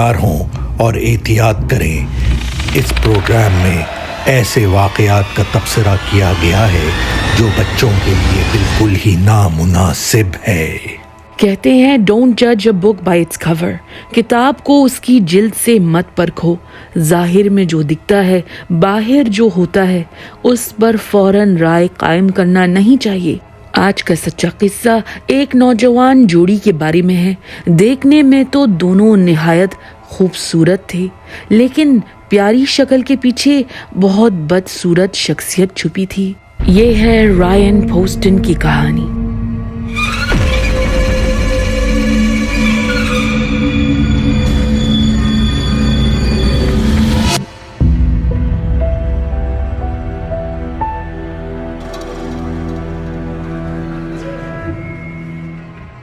ہوں اور احتیاط کریں۔ اس پروگرام میں ایسے واقعات کا تبصرہ کیا گیا ہے جو بچوں کے لیے بالکل ہی نامناسب ہے۔ کہتے ہیں ڈونٹ جج اے بک بائی اٹس کور، کتاب کو اس کی جلد سے مت پرکھو، ظاہر میں جو دکھتا ہے، باہر جو ہوتا ہے، اس پر فوراً رائے قائم کرنا نہیں چاہیے۔ آج کا سچا قصہ ایک نوجوان جوڑی کے بارے میں ہے۔ دیکھنے میں تو دونوں نہایت خوبصورت تھے، لیکن پیاری شکل کے پیچھے بہت بدصورت شخصیت چھپی تھی۔ یہ ہے رائن پوسٹن کی کہانی۔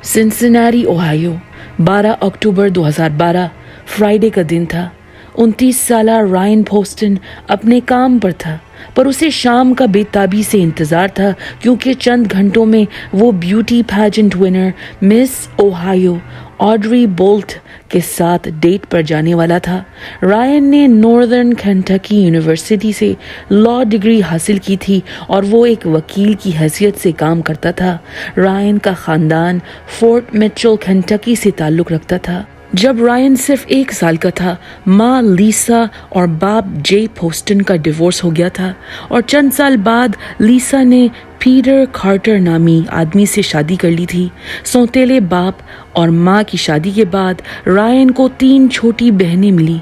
سنسناٹی اوہایو، 12 اکتوبر 2012 فرائیڈے کا دن تھا۔ 29 سالہ رائن پوسٹن اپنے کام پر تھا، پر اسے شام کا بے تابی سے انتظار تھا، کیونکہ چند گھنٹوں میں وہ بیوٹی پیجنٹ ونر مس اوہایو آڈری بولٹ کے ساتھ ڈیٹ پر جانے والا تھا۔ رائن نے ناردرن کینٹکی یونیورسٹی سے لاء ڈگری حاصل کی تھی اور وہ ایک وکیل کی حیثیت سے کام کرتا تھا۔ رائن کا خاندان فورٹ میچل کینٹکی سے تعلق رکھتا تھا۔ جب رائن صرف 1 سال کا تھا، ماں لیسا اور باپ جے پوسٹن کا ڈیورس ہو گیا تھا، اور چند سال بعد لیسا نے پیٹر کارٹر نامی آدمی سے شادی کر لی تھی۔ سوتیلے باپ اور ماں کی شادی کے بعد رائن کو 3 چھوٹی بہنیں ملی،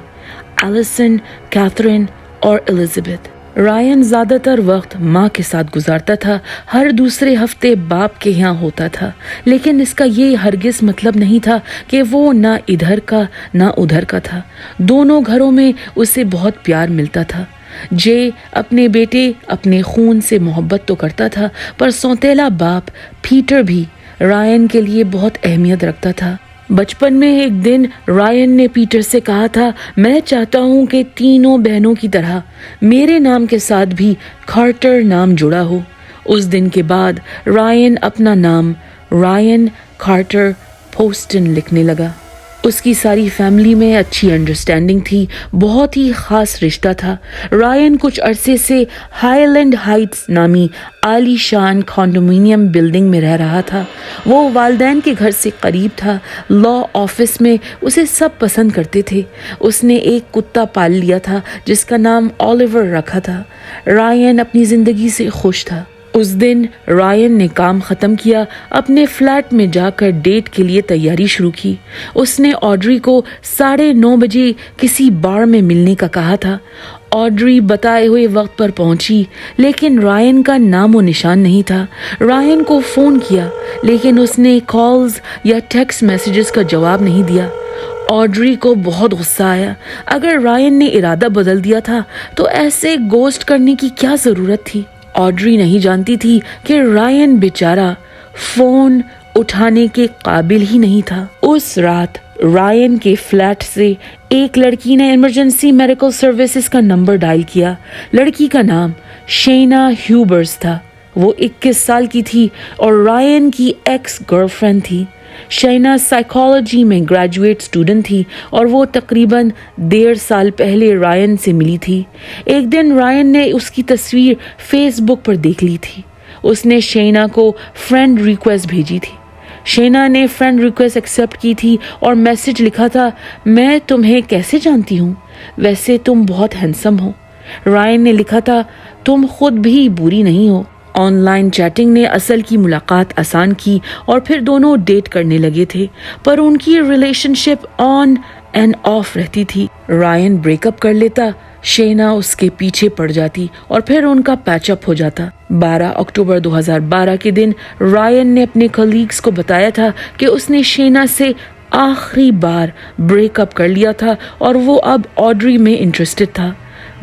ایلیسن، کیتھرین اور الزبتھ۔ رائن زیادہ تر وقت ماں کے ساتھ گزارتا تھا، ہر دوسرے ہفتے باپ کے یہاں ہوتا تھا، لیکن اس کا یہ ہرگز مطلب نہیں تھا کہ وہ نہ ادھر کا نہ ادھر کا تھا۔ دونوں گھروں میں اسے بہت پیار ملتا تھا۔ جے اپنے بیٹے اپنے خون سے محبت تو کرتا تھا، پر سوتیلا باپ پیٹر بھی رائن کے لیے بہت اہمیت رکھتا تھا۔ بچپن میں ایک دن رائن نے پیٹر سے کہا تھا، میں چاہتا ہوں کہ تینوں بہنوں کی طرح میرے نام کے ساتھ بھی کارٹر نام جڑا ہو۔ اس دن کے بعد رائن اپنا نام رائن کارٹر پوسٹن لکھنے لگا۔ اس کی ساری فیملی میں اچھی انڈرسٹینڈنگ تھی، بہت ہی خاص رشتہ تھا۔ رائن کچھ عرصے سے ہائی لینڈ ہائٹس نامی عالی شان کنڈومینیم بلڈنگ میں رہ رہا تھا۔ وہ والدین کے گھر سے قریب تھا۔ لاء آفس میں اسے سب پسند کرتے تھے۔ اس نے ایک کتا پال لیا تھا جس کا نام اولیور رکھا تھا۔ رائن اپنی زندگی سے خوش تھا۔ اس دن رائن نے کام ختم کیا، اپنے فلیٹ میں جا کر ڈیٹ کے لیے تیاری شروع کی۔ اس نے آڈری کو 9:30 بجے کسی بار میں ملنے کا کہا تھا۔ آڈری بتائے ہوئے وقت پر پہنچی، لیکن رائن کا نام و نشان نہیں تھا۔ رائن کو فون کیا، لیکن اس نے کالز یا ٹیکسٹ میسیجز کا جواب نہیں دیا۔ آڈری کو بہت غصہ آیا۔ اگر رائن نے ارادہ بدل دیا تھا تو ایسے گوسٹ کرنے کی کیا ضرورت تھی؟ آڈری نہیں جانتی تھی کہ رائن بیچارہ فون اٹھانے کے قابل ہی نہیں تھا۔ اس رات رائن کے فلیٹ سے ایک لڑکی نے ایمرجنسی میڈیکل سروسز کا نمبر ڈائل کیا۔ لڑکی کا نام شینا ہیوبرز تھا۔ وہ 21 سال کی تھی اور رائن کی ایکس گرل فرینڈ تھی۔ شینا سائیکالوجی میں گریجویٹ اسٹوڈنٹ تھی اور وہ تقریباً 1.5 سال پہلے رائن سے ملی تھی۔ ایک دن رائن نے اس کی تصویر فیس بک پر دیکھ لی تھی۔ اس نے شینا کو فرینڈ ریکویسٹ بھیجی تھی۔ شینا نے فرینڈ ریکویسٹ ایکسیپٹ کی تھی اور میسج لکھا تھا، میں تمہیں کیسے جانتی ہوں، ویسے تم بہت ہینسم ہو۔ رائن نے لکھا تھا، تم خود بھی بری نہیں ہو۔ آن لائن چیٹنگ نے اصل کی ملاقات آسان کی اور پھر دونوں ڈیٹ کرنے لگے تھے، پر ان کی relation ship on and of رہتی تھی۔ رائن بریک اپ کر لیتا، شینا اس کے پیچھے پڑ جاتی اور پھر ان کا پیچ اپ ہو جاتا۔ 12 اکتوبر 2012 کے دن رائن نے اپنے کلیگز کو بتایا تھا کہ اس نے شینا سے آخری بار بریک اپ کر لیا تھا اور وہ اب آڈری میں انٹرسٹڈ تھا۔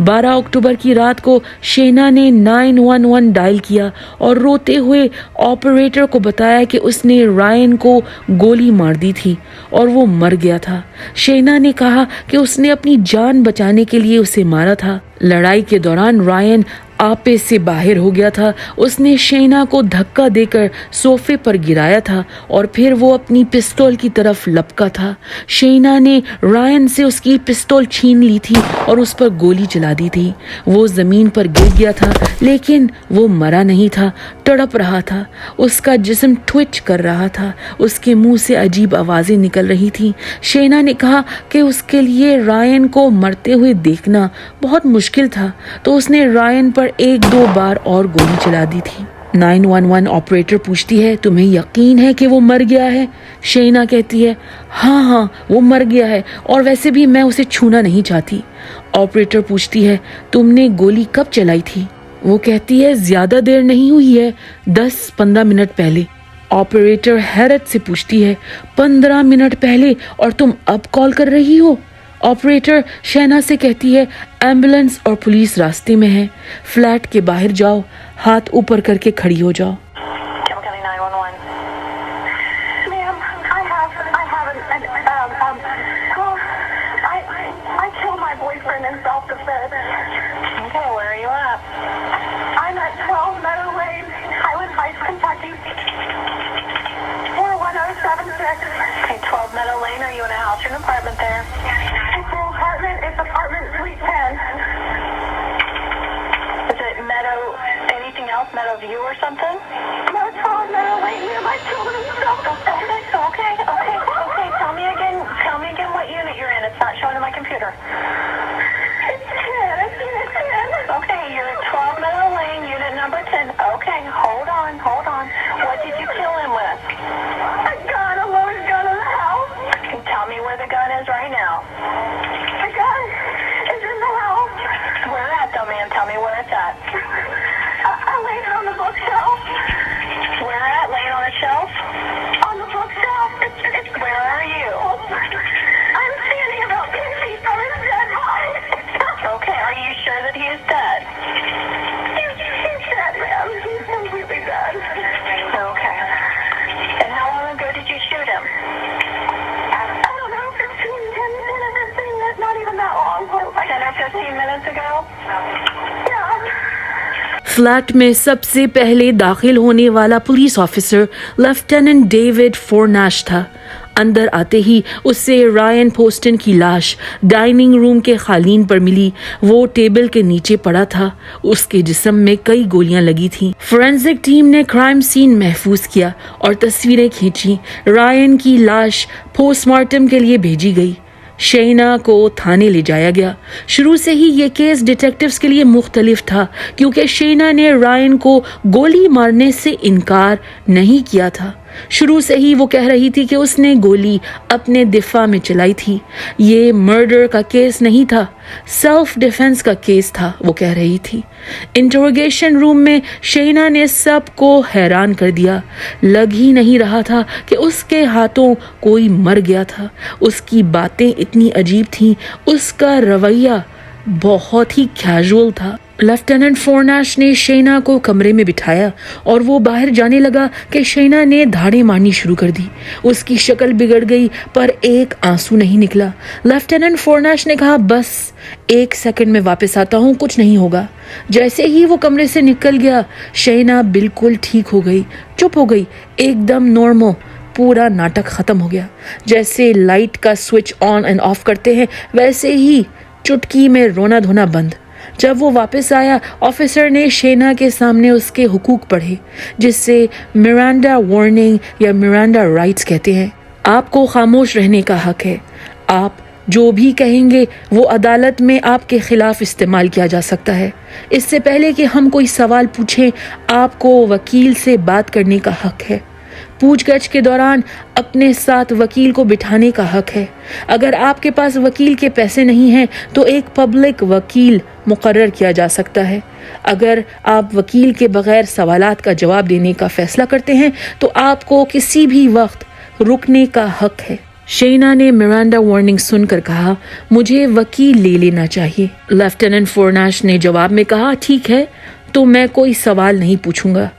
12 اکتوبر کی رات کو شینا نے 911 ڈائل کیا اور روتے ہوئے آپریٹر کو بتایا کہ اس نے رائن کو گولی مار دی تھی اور وہ مر گیا تھا۔ شینا نے کہا کہ اس نے اپنی جان بچانے کے لیے اسے مارا تھا۔ لڑائی کے دوران رائن आपे से बाहर हो गया था। उसने शैना को धक्का देकर सोफे पर गिराया था और फिर वो अपनी पिस्तौल की तरफ लपका था। शैना ने रायन से उसकी पिस्तौल छीन ली थी और उस पर गोली चला दी थी। वो जमीन पर गिर गया था, लेकिन वो मरा नहीं था, तड़प रहा था। उसका जिस्म ट्विच कर रहा था, उसके मुंह से अजीब आवाजें निकल रही थी। शैना ने कहा कि उसके लिए रायन को मरते हुए देखना बहुत मुश्किल था, तो उसने रायन पर 1-2 बार और गोली चला दी थी। 911 ऑपरेटर पूछती है, तुम्हें यकीन है कि वो मर गया है? शैना कहती है, हाँ वो मर गया है, और वैसे भी मैं उसे छूना नहीं चाहती। ऑपरेटर पूछती है, तुमने गोली कब चलाई थी? वो कहती है, ज्यादा देर नहीं हुई है, 10-15 मिनट पहले। ऑपरेटर हैरत से पूछती है, 15 मिनट पहले, और तुम अब कॉल कर रही हो? ऑपरेटर शैना से कहती है, एम्बुलेंस और पुलिस रास्ते में है, फ्लैट के बाहर जाओ, हाथ ऊपर करके खड़ी हो जाओ। Okay, 12 Meadow Lane, are you in a house or an apartment there? It's an apartment, it's apartment suite 10. Is it Meadow, anything else, Meadow View or something? No, 12 Meadow Lane, near my children's stuff. Okay, tell me again what unit you're in, it's not showing on my computer. It's 10, it's unit 10. Okay, you're at 12 Meadow Lane, unit number 10. Okay, hold on. What did you kill him with? A gun, a loaded gun in the house. Tell me where the gun is right now. The gun is in the house. Where at, though, ma'am? Tell me where it's at. I laid it on the bookshelf. Where at? Laying on the shelf? On the bookshelf. Where are you? I'm standing about 10 feet from his dead body. Okay, are you sure that he is dead? He's dead, ma'am. He's completely dead. Okay. And how long ago did you shoot him? I don't know, 10 minutes, not even that long. 10 or 15 minutes ago? Yeah. Flat में सबसे पहले दाखिल होने वाला police officer lieutenant David फोर्नाश था। अंदर आते ही उससे रायन पोस्टन की लाश डाइनिंग रूम के खालीन पर मिली। वो टेबल के नीचे पड़ा था, उसके जिस्म में कई गोलियां लगी थीं। फोरेंसिक टीम ने क्राइम सीन महफूज किया और तस्वीरें खींची। रायन की लाश पोस्टमार्टम के लिए भेजी गई। शैना को थाने ले जाया गया। शुरू से ही ये केस डिटेक्टिव्स के लिए मुख्तलिफ था, क्योंकि शैना ने रायन को गोली मारने से इनकार नहीं किया था। शुरू से ही वो कह रही थी कि उसने गोली अपने दिफा में चलाई थी। ये मर्डर का केस नहीं था, सेल्फ डिफेंस का केस था, वो कह रही थी। इंटरोगेशन रूम में शैना ने सबको हैरान कर दिया। लग ही नहीं रहा था कि उसके हाथों कोई मर गया था। उसकी बातें इतनी अजीब थीं, उसका रवैया बहुत ही कैजुअल था। लेफ्टिनेंट फोर्नाश ने शैना को कमरे में बिठाया और वो बाहर जाने लगा कि शैना ने धाड़ें मारनी शुरू कर दी। उसकी शक्ल बिगड़ गई, पर एक आंसू नहीं निकला। लेफ्टिनेंट फोर्नाश ने कहा, बस 1 सेकंड में वापस आता हूँ, कुछ नहीं होगा। जैसे ही वो कमरे से निकल गया, शैना बिल्कुल ठीक हो गई, चुप हो गई, एकदम नॉर्मल। पूरा नाटक खत्म हो गया। जैसे लाइट का स्विच ऑन एंड ऑफ करते हैं, वैसे ही चुटकी में रोना धोना बंद। जब वो वापस आया, ऑफिसर ने शैना के सामने उसके हुकूक पढ़े, जिससे मिरांडा वार्निंग या मिरांडा राइट्स कहते हैं। आपको खामोश रहने का हक है। आप जो भी कहेंगे वो अदालत में आपके खिलाफ इस्तेमाल किया जा सकता है। इससे पहले कि हम कोई सवाल पूछें, आपको वकील से बात करने का हक है। पूछगछ के दौरान अपने साथ वकील को बिठाने का हक है। अगर आपके पास वकील के पैसे नहीं हैं तो एक पब्लिक वकील मुकर्रर किया जा सकता है। अगर आप वकील के बगैर सवालात का जवाब देने का फैसला करते हैं तो आपको किसी भी वक्त रुकने का हक है। शैना ने मिरांडा वार्निंग सुनकर कहा, मुझे वकील ले लेना चाहिए। लेफ्टिनेंट फोर्नाश ने जवाब में कहा, ठीक है, तो मैं कोई सवाल नहीं पूछूंगा।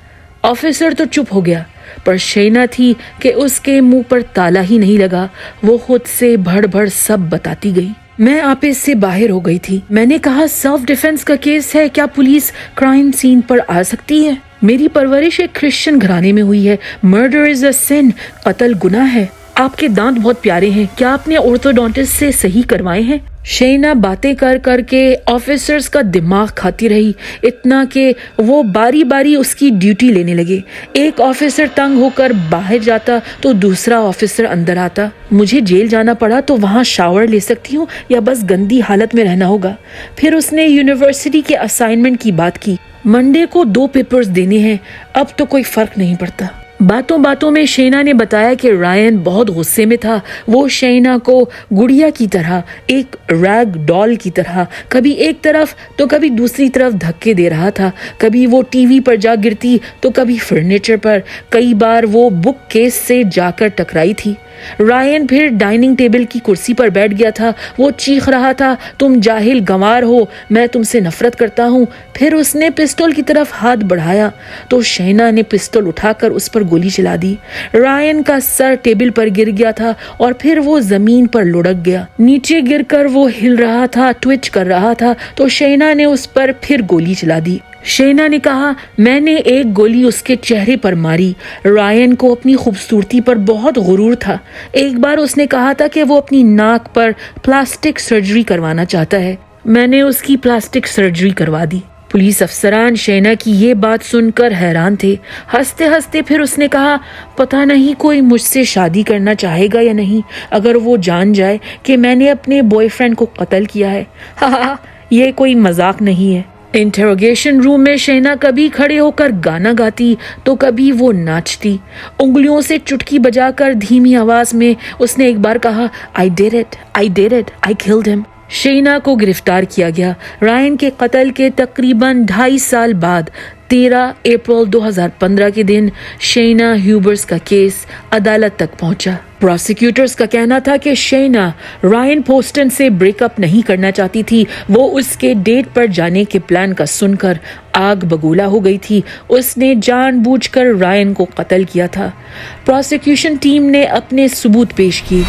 ऑफिसर तो चुप हो गया, पर शैना थी कि उसके मुंह पर ताला ही नहीं लगा। वो खुद से भड़ भड़ सब बताती गई। मैं आपे से बाहर हो गई थी। मैंने कहा सेल्फ डिफेंस का केस है, क्या पुलिस क्राइम सीन पर आ सकती है? मेरी परवरिश एक क्रिश्चियन घराने में हुई है। मर्डर इज अ सिन, कत्ल गुनाह है। आपके दांत बहुत प्यारे हैं, क्या आपने ऑर्थोडोंटिस्ट से सही करवाए हैं? शैना बातें कर करके ऑफिसर्स का दिमाग खाती रही, इतना कि वो बारी बारी उसकी ड्यूटी लेने लगे। एक ऑफिसर तंग होकर बाहर जाता तो दूसरा ऑफिसर अंदर आता। मुझे जेल जाना पड़ा तो वहाँ शावर ले सकती हूँ या बस गंदी हालत में रहना होगा। फिर उसने यूनिवर्सिटी के असाइनमेंट की बात की। मंडे को 2 पेपर्स देने हैं, अब तो कोई फर्क नहीं पड़ता। बातों बातों में शैना ने बताया कि रायन बहुत गुस्से में था। वो शैना को गुड़िया की तरह, एक रैग डॉल की तरह कभी एक तरफ तो कभी दूसरी तरफ धक्के दे रहा था। कभी वो टीवी पर जा गिरती तो कभी फर्नीचर पर। कई बार वो बुक केस से जाकर टकराई थी। रायन फिर डाइनिंग टेबल की कुर्सी पर बैठ गया था। वो चीख रहा था, तुम जाहिल गंवार हो, मैं तुमसे नफरत करता हूँ। फिर उसने पिस्तौल की तरफ हाथ बढ़ाया तो शैना ने पिस्तौल उठाकर उस पर गोली चला दी। रायन का सर टेबल पर गिर गया था और फिर वो जमीन पर लुढ़क गया। नीचे गिरकर वो हिल रहा था, ट्विच कर रहा था, तो शैना ने उस पर फिर गोली चला दी। शैना ने कहा, मैंने एक गोली उसके चेहरे पर मारी। रायन को अपनी खूबसूरती पर बहुत गुरूर था। एक बार उसने कहा था कि वो अपनी नाक पर प्लास्टिक सर्जरी करवाना चाहता है। मैंने उसकी प्लास्टिक सर्जरी करवा दी। पुलिस अफसरान शैना की ये बात सुनकर हैरान थे। हंसते हंसते फिर उसने कहा, पता नहीं कोई मुझसे शादी करना चाहेगा या नहीं, अगर वो जान जाए कि मैंने अपने बॉयफ्रेंड को कत्ल किया है। हा, ये कोई मजाक नहीं है। इंटरोगेशन रूम में शैना कभी खड़े होकर गाना गाती तो कभी वो नाचती। उंगलियों से चुटकी बजाकर धीमी आवाज में उसने एक बार कहा, I did it, I killed him। शैना को गिरफ्तार किया गया। रायन के कत्ल के तकरीबन 2.5 साल बाद 13 अप्रैल 2015 के दिन शैना ह्यूबर्स का केस अदालत तक पहुंचा। प्रोसिक्यूटर्स का कहना था कि शैना रायन पोस्टन से ब्रेकअप नहीं करना चाहती थी। वो उसके डेट पर जाने के प्लान का सुनकर आग बगोला हो गई थी। उसने जानबूझकर रायन को कत्ल किया था। प्रोसिक्यूशन टीम ने अपने सबूत पेश किए।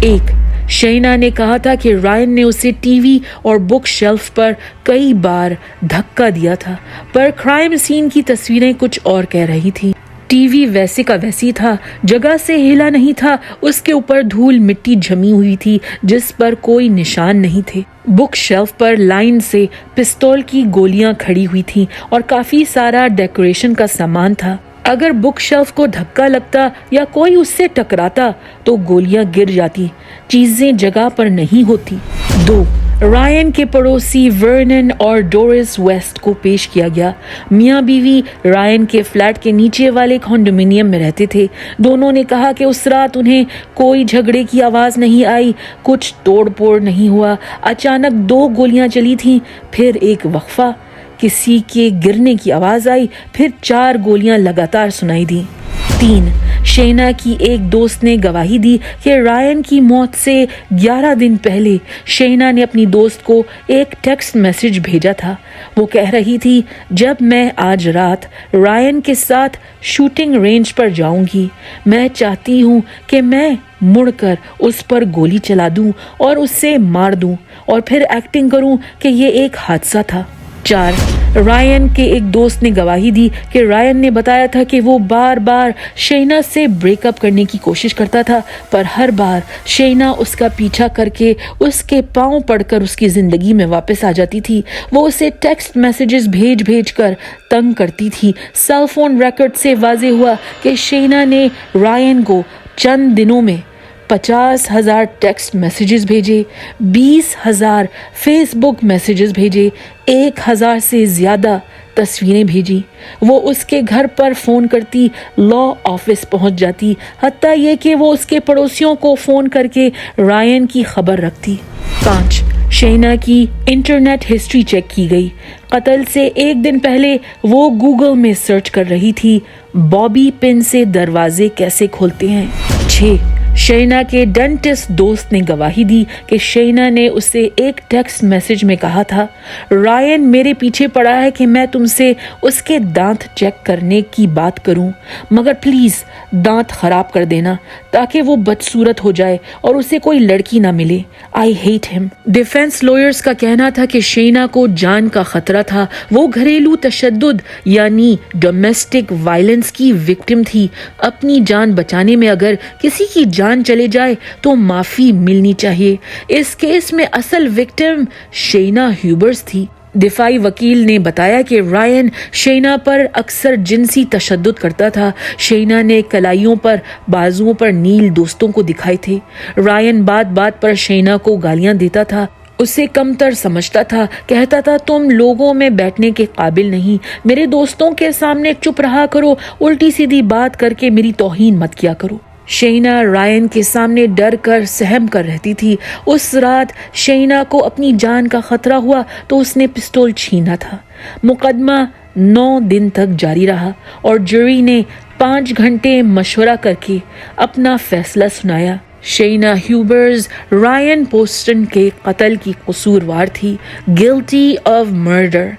1, शैना ने कहा था कि रायन ने उसे टीवी और बुक शेल्फ पर कई बार धक्का दिया था, पर क्राइम सीन की तस्वीरें कुछ और कह रही थी। टीवी वैसे का वैसी था, जगह से हिला नहीं था। उसके ऊपर धूल मिट्टी जमी हुई थी जिस पर कोई निशान नहीं थे। बुक शेल्फ पर लाइन से पिस्तौल की गोलियां खड़ी हुई थी और काफी सारा डेकोरेशन का सामान था। अगर बुक शेल्फ को धक्का लगता या कोई उससे टकराता तो गोलियां गिर जाती, चीजें जगह पर नहीं होती। 2, रायन के पड़ोसी वर्नन और डोरिस वेस्ट को पेश किया गया। मियां बीवी रायन के फ्लैट के नीचे वाले कॉन्डोमिनियम में रहते थे। दोनों ने कहा कि उस रात उन्हें कोई झगड़े की आवाज़ नहीं आई, कुछ तोड़-फोड़ नहीं हुआ। अचानक 2 गोलियां चली थीं, फिर एक वक्फा, किसी के गिरने की आवाज़ आई, फिर 4 गोलियां लगातार सुनाई दी। 3, शैना की एक दोस्त ने गवाही दी कि रायन की मौत से 11 दिन पहले शैना ने अपनी दोस्त को एक टेक्स्ट मैसेज भेजा था। वो कह रही थी, जब मैं आज रात रायन के साथ शूटिंग रेंज पर जाऊंगी, मैं चाहती हूँ कि मैं मुड़कर उस पर गोली चला दूं और उससे मार दूं और फिर एक्टिंग करूं कि ये एक हादसा था। 4, रायन के एक दोस्त ने गवाही दी कि रायन ने बताया था कि वो बार बार शैना से ब्रेकअप करने की कोशिश करता था, पर हर बार शैना उसका पीछा करके उसके पांव पड़कर उसकी जिंदगी में वापस आ जाती थी। वो उसे टेक्स्ट मैसेजेस भेज कर तंग करती थी। सेल फोन रिकॉर्ड से वाजे हुआ कि शैना ने रायन को चंद दिनों में 50,000 टेक्स्ट मैसेजेस भेजे, 20,000 फेसबुक मैसेजेस भेजे, 1,000 से ज़्यादा तस्वीरें भेजी। वो उसके घर पर फ़ोन करती, लॉ ऑफिस पहुंच जाती, हत्ता ये कि वो उसके पड़ोसियों को फ़ोन करके रायन की खबर रखती। 5, शैना की इंटरनेट हिस्ट्री चेक की गई। कत्ल से 1 दिन पहले वो गूगल में सर्च कर रही थी, बॉबी पिन से दरवाजे कैसे खोलते हैं। 6, शैना के डेंटिस्ट दोस्त ने गवाही दी कि शैना ने उसे एक टेक्स्ट मैसेज में कहा था, रायन मेरे पीछे पड़ा है कि मैं तुमसे उसके दांत चेक करने की बात करूं, मगर प्लीज़ दांत खराब कर देना ताकि वो बदसूरत हो जाए और उसे कोई लड़की ना मिले। I hate him. Defence lawyers का कहना था कि शेना को जान का खतरा था, वो घरेलू तशद्दुद यानी डोमेस्टिक वायलेंस की विक्टिम थी। अपनी जान बचाने में अगर किसी की जान चले जाए तो माफी मिलनी चाहिए। इस केस में असल विक्टिम शेना ह्यूबर्स थी। दिफाई वकील ने बताया कि रायन शेना पर अक्सर जिनसी तशद्दुद करता था। शेना ने कलाइयों पर, बाजुओं पर नील दोस्तों को दिखाए थे। रायन बात बात पर शेना को गालियां देता था, उसे कमतर समझता था, कहता था तुम लोगों में बैठने के काबिल नहीं, मेरे दोस्तों के सामने चुप रहा करो, उल्टी सीधी बात करके मेरी तौहीन मत किया करो। शेना रायन के सामने डर कर सहम कर रहती थी। उस रात शेना को अपनी जान का खतरा हुआ तो उसने पिस्तौल छीना था। मुकदमा 9 दिन तक जारी रहा और जूरी ने 5 घंटे मशवरा करके अपना फैसला सुनाया। शेना ह्यूबर्स रायन पोस्टन के कत्ल की कसूरवार थी, गिल्टी ऑफ मर्डर।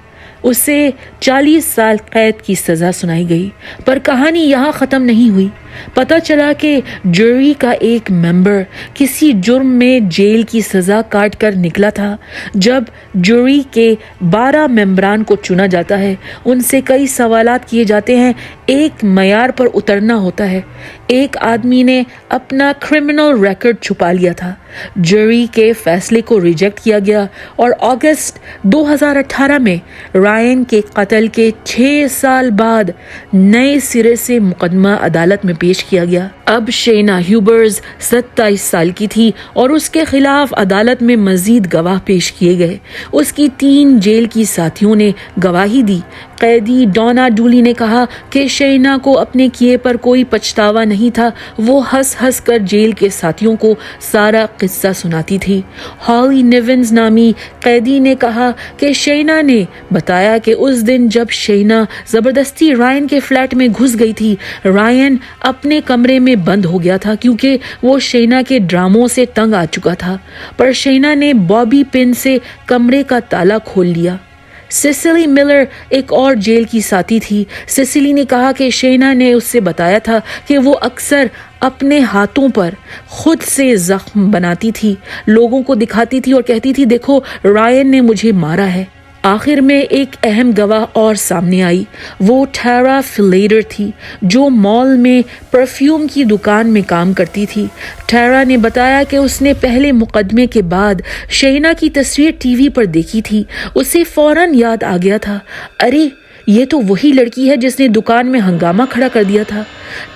उसे 40 साल कैद की सजा सुनाई गई। पर कहानी यहाँ ख़त्म नहीं हुई। पता चला कि जूरी का एक मेंबर किसी जुर्म में जेल की सजा काट कर निकला था। जब जूरी के 12 मेंबरान को चुना जाता है, उनसे कई सवालात किए जाते हैं, एक मयार पर उतरना होता है। एक आदमी ने अपना क्रिमिनल रिकॉर्ड छुपा लिया था। जूरी के फैसले को रिजेक्ट किया गया और अगस्त 2018 में रायन के कत्ल के 6 साल बाद नए सिरे से मुकदमा अदालत में पेश किया गया। अब शेना ह्यूबर्स 27 साल की थी और उसके खिलाफ अदालत में मजीद गवाह पेश किए गए। उसकी 3 जेल की साथियों ने गवाही दी। कैदी डोना डूली ने कहा कि शेना को अपने किए पर कोई पछतावा नहीं था। वो हंस हंस कर जेल के साथियों को सारा किस्सा सुनाती थी। हॉली निवेंस नामी कैदी ने कहा कि शेना ने बताया कि उस दिन जब शेना जबरदस्ती रायन के फ्लैट में घुस गई थी, रायन अपने कमरे में बंद हो गया था क्योंकि वो शेना के ड्रामों से तंग आ चुका था। पर शेना ने बॉबी पिन से कमरे का ताला खोल लिया। सिसिली मिलर एक और जेल की साथी थी। सिसिली ने कहा कि शेना ने उससे बताया था कि वो अक्सर अपने हाथों पर खुद से जख्म बनाती थी, लोगों को दिखाती थी और कहती थी देखो रायन ने मुझे मारा है। आखिर में एक अहम गवाह और सामने आई। वो टारा फिलेटर थी जो मॉल में परफ्यूम की दुकान में काम करती थी। टारा ने बताया कि उसने पहले मुकदमे के बाद शेना की तस्वीर टीवी पर देखी थी। उसे फौरन याद आ गया था, अरे ये तो वही लड़की है जिसने दुकान में हंगामा खड़ा कर दिया था।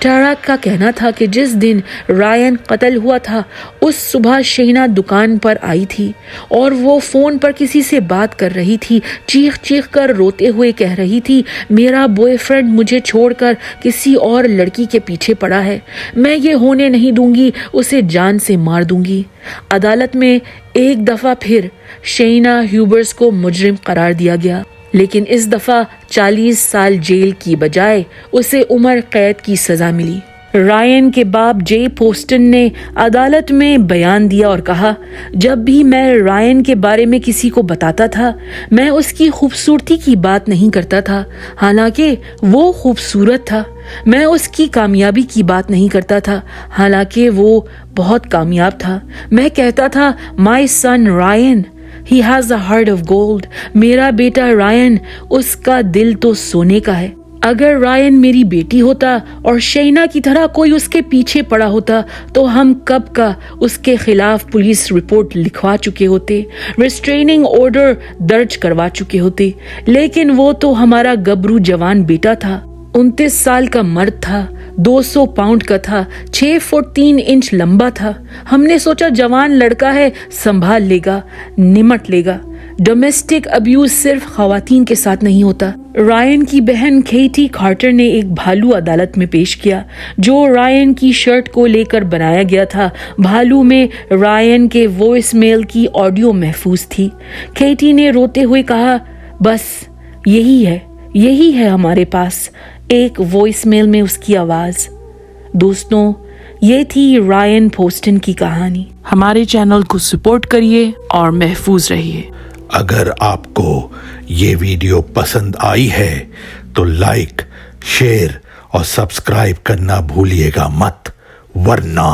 टारा का कहना था कि जिस दिन रायन कत्ल हुआ था उस सुबह शेना दुकान पर आई थी और वो फोन पर किसी से बात कर रही थी। चीख चीख कर रोते हुए कह रही थी मेरा बॉयफ्रेंड मुझे छोड़कर किसी और लड़की के पीछे पड़ा है, मैं ये होने नहीं दूंगी, उसे जान से मार दूंगी। अदालत में एक दफा फिर शेना ह्यूबर्स को मुजरिम करार दिया गया, लेकिन इस दफा 40 साल जेल की बजाय उसे उम्र कैद की सजा मिली। रायन के बाप जे पोस्टन ने अदालत में बयान दिया और कहा जब भी मैं रायन के बारे में किसी को बताता था मैं उसकी खूबसूरती की बात नहीं करता था, हालांकि वो खूबसूरत था। मैं उसकी कामयाबी की बात नहीं करता था, हालांकि वो बहुत कामयाब था। मैं कहता था my son Ryan, He has a heart of gold. मेरा बेटा रायन, उसका दिल तो सोने का है। अगर रायन मेरी बेटी होता और शेना की तरह कोई उसके पीछे पड़ा होता तो हम कब का उसके खिलाफ पुलिस रिपोर्ट लिखवा चुके होते, रिस्ट्रेनिंग ऑर्डर दर्ज करवा चुके होते। लेकिन वो तो हमारा गबरू जवान बेटा था। 29 साल का मर्द था, 200 पाउंड का था, 6 फुट 3 इंच लंबा था। हमने सोचा जवान लड़का है, संभाल लेगा, निमट लेगा। डोमेस्टिक अब्यूज सिर्फ खवातीन के साथ नहीं होता। रायन की बहन केटी कार्टर ने एक भालू अदालत में पेश किया जो रायन की शर्ट को लेकर बनाया गया था। भालू में रायन के वॉइस मेल की ऑडियो महफूज थी। केटी ने रोते हुए कहा बस यही है हमारे पास, एक वॉइस मेल में उसकी आवाज। दोस्तों, ये थी रायन पोस्टन की कहानी। हमारे चैनल को सपोर्ट करिए और महफूज रहिए। अगर आपको ये वीडियो पसंद आई है तो लाइक, शेयर और सब्सक्राइब करना भूलिएगा मत। ورنہ